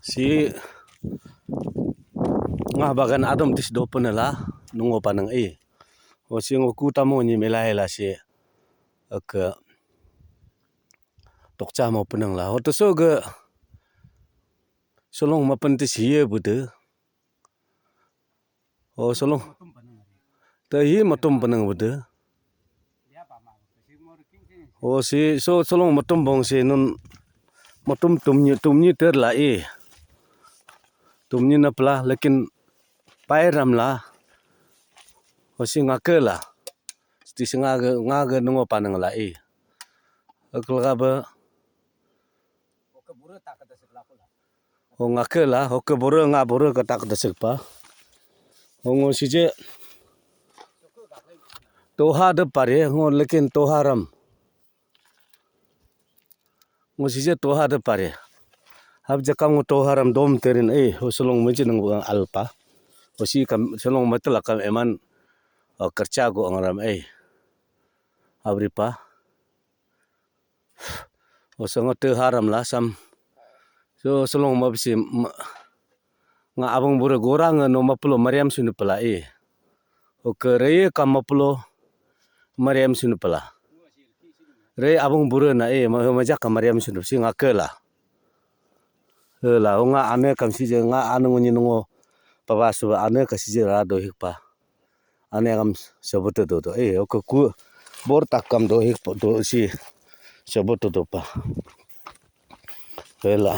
si nga bagan adam tis do panela nungo panang o si ngoku tamo ni melahela si ak tokcha mo panang la o to so ga solong mapantis hiye bude o solong ta hi matum panang bude o si so solong matum bong si nun matum tumni ter la tumni na pla lekin pairam la o si ngakela sti ngaga nungo panang la akla ba o ngakela o ke bore nga bore ka tak desek pa o ngo si je toha de pare ngo lekin toharam ngo si je toha de pare hab jakam ngo toharam dom terin ho solong menje nang alpa o si kam solong matla kam eman kerja go ngaram abri pa o songo toharam la sam so solong mabsi nga abang bure gorang no maplo mariam sunu pala o kereye kam maplo mariam sunu pala re abang bure na majak mariam sunu si ngakela la nga ane kam si je nga anu ni ngo pawasu ane ka si je ra do hikpa ane kam sabut do o ku bor takam do hik do si sabut do pa la